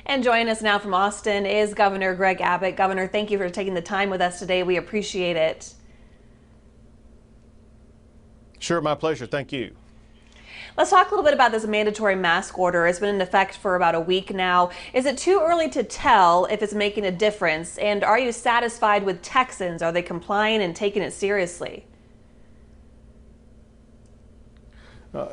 And joining us now from Austin is Governor Greg Abbott. Governor, thank you for taking the time with us today. We appreciate it. Sure, my pleasure. Thank you. Let's talk a little bit about this mandatory mask order. It's been in effect for about a week now. Is it too early to tell if it's making a difference? And are you satisfied with Texans? Are they complying and taking it seriously?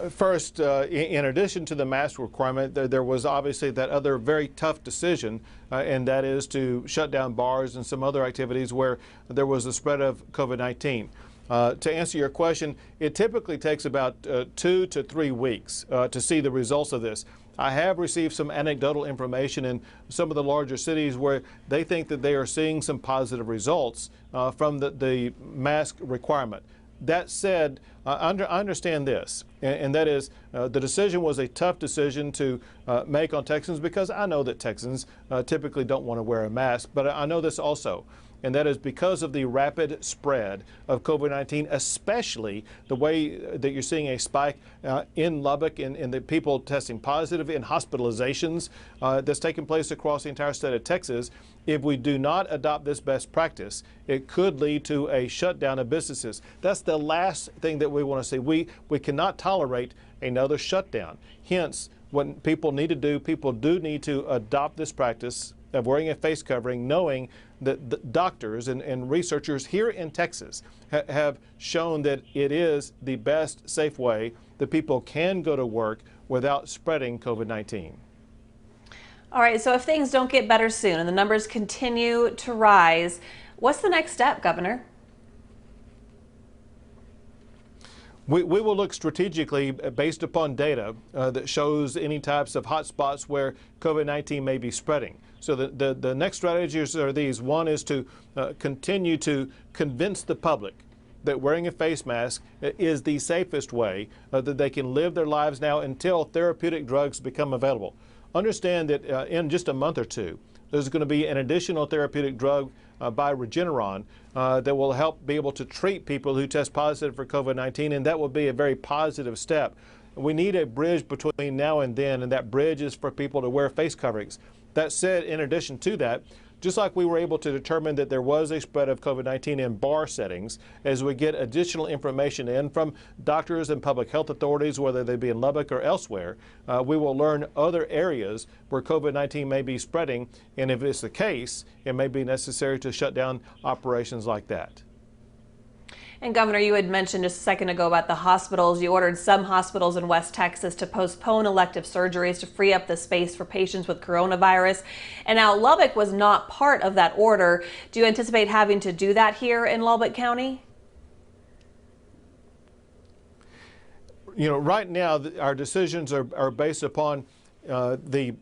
First, in addition to the mask requirement, there was obviously that other very tough decision, and that is to shut down bars and some other activities where there was a spread of COVID-19. To answer your question, it typically takes about 2 to 3 weeks to see the results of this. I have received some anecdotal information in some of the larger cities where they think that they are seeing some positive results from the mask requirement. That said, I understand this, and that is the decision was a tough decision to make on Texans, because I know that Texans typically don't want to wear a mask, but I know this also. And that is because of the rapid spread of COVID-19, especially the way that you're seeing a spike in Lubbock in the people testing positive, in hospitalizations that's taking place across the entire state of Texas. If we do not adopt this best practice, it could lead to a shutdown of businesses. That's the last thing that we want to see. We cannot tolerate another shutdown. Hence, what people need to do, people do need to adopt this practice of wearing a face covering, knowing that the doctors and researchers here in Texas have shown that it is the best safe way that people can go to work without spreading COVID-19. All right, so if things don't get better soon and the numbers continue to rise, what's the next step, Governor? We will look strategically based upon data that shows any types of hot spots where COVID-19 may be spreading. So the next strategies are these. One is to continue to convince the public that wearing a face mask is the safest way that they can live their lives now until therapeutic drugs become available. Understand that in just a month or two, there's going to be an additional therapeutic drug by Regeneron that will help be able to treat people who test positive for COVID-19, and that will be a very positive step. We need a bridge between now and then, and that bridge is for people to wear face coverings. That said, in addition to that, just like we were able to determine that there was a spread of COVID-19 in bar settings, as we get additional information in from doctors and public health authorities, whether they be in Lubbock or elsewhere, we will learn other areas where COVID-19 may be spreading, and if it's the case, it may be necessary to shut down operations like that. And Governor, you had mentioned just a second ago about the hospitals. You ordered some hospitals in West Texas to postpone elective surgeries to free up the space for patients with coronavirus. And now Lubbock was not part of that order. Do you anticipate having to do that here in Lubbock County? You know, right now our decisions are based upon the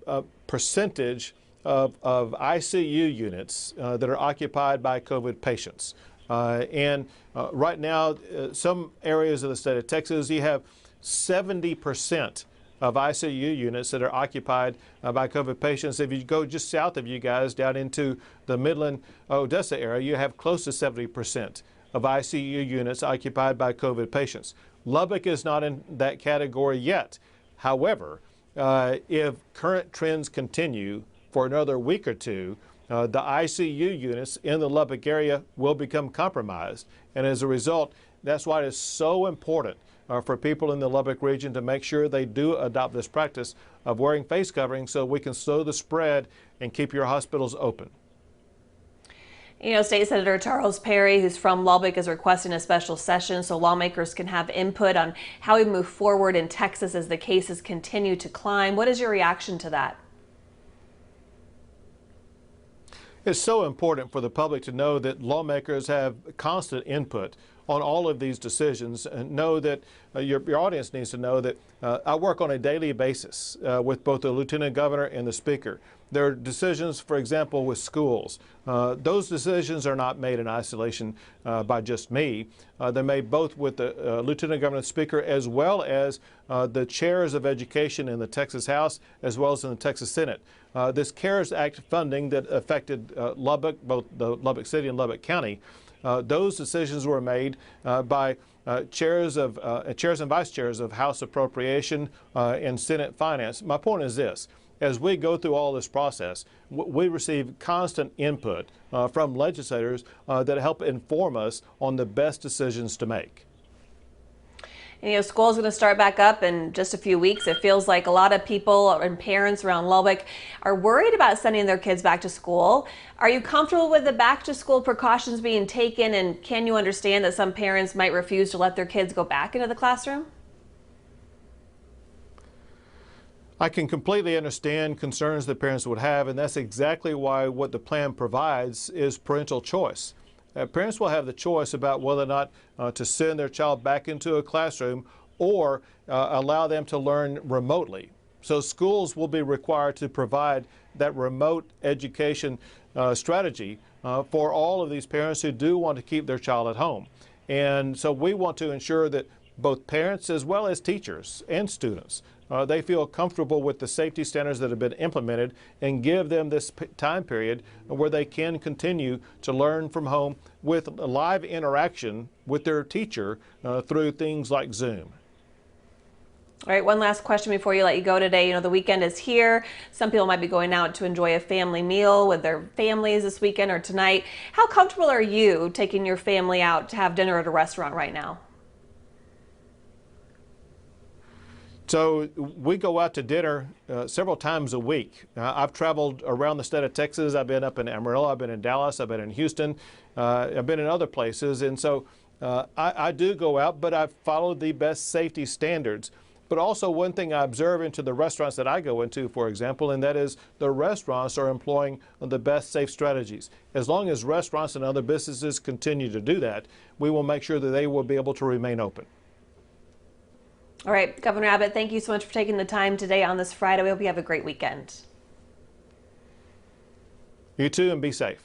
percentage of ICU units that are occupied by COVID patients. Right now, some areas of the state of Texas, you have 70% of ICU units that are occupied by COVID patients. If you go just south of you guys down into the Midland, Odessa area, you have close to 70% of ICU units occupied by COVID patients. Lubbock is not in that category yet. However, if current trends continue for another week or two, the ICU units in the Lubbock area will become compromised. And as a result, that's why it is so important for people in the Lubbock region to make sure they do adopt this practice of wearing face coverings so we can slow the spread and keep your hospitals open. You know, State Senator Charles Perry, who's from Lubbock, is requesting a special session so lawmakers can have input on how we move forward in Texas as the cases continue to climb. What is your reaction to that? It's so important for the public to know that lawmakers have constant input on all of these decisions, and know that your audience needs to know that I work on a daily basis with both the Lieutenant Governor and the Speaker. There are decisions, for example, with schools. Those decisions are not made in isolation by just me. They're made both with the Lieutenant Governor and the Speaker, as well as the chairs of education in the Texas House, as well as in the Texas Senate. This CARES Act funding that affected Lubbock, both the Lubbock City and Lubbock County, those decisions were made by chairs and vice chairs of House Appropriation and Senate Finance. My point is this. as we go through all this process, we receive constant input from legislators that help inform us on the best decisions to make. And, you know, school's going to start back up in just a few weeks. It feels like a lot of people and parents around Lubbock are worried about sending their kids back to school. Are you comfortable with the back to school precautions being taken, and can you understand that some parents might refuse to let their kids go back into the classroom? I can completely understand concerns that parents would have, and that's exactly why what the plan provides is parental choice. Parents will have the choice about whether or not to send their child back into a classroom or allow them to learn remotely. So schools will be required to provide that remote education strategy for all of these parents who do want to keep their child at home. And so we want to ensure that both parents as well as teachers and students they feel comfortable with the safety standards that have been implemented and give them this time period where they can continue to learn from home with live interaction with their teacher through things like Zoom. All right, one last question before you let you go today. You know, the weekend is here. Some people might be going out to enjoy a family meal with their families this weekend or tonight. How comfortable are you taking your family out to have dinner at a restaurant right now? So we go out to dinner several times a week. I've traveled around the state of Texas. I've been up in Amarillo, I've been in Dallas, I've been in Houston, I've been in other places. And so I do go out, but I've followed the best safety standards. But also one thing I observe into the restaurants that I go into, for example, and that is the restaurants are employing the best safe strategies. As long as restaurants and other businesses continue to do that, we will make sure that they will be able to remain open. All right, Governor Abbott, thank you so much for taking the time today on this Friday. We hope you have a great weekend. You too, and be safe.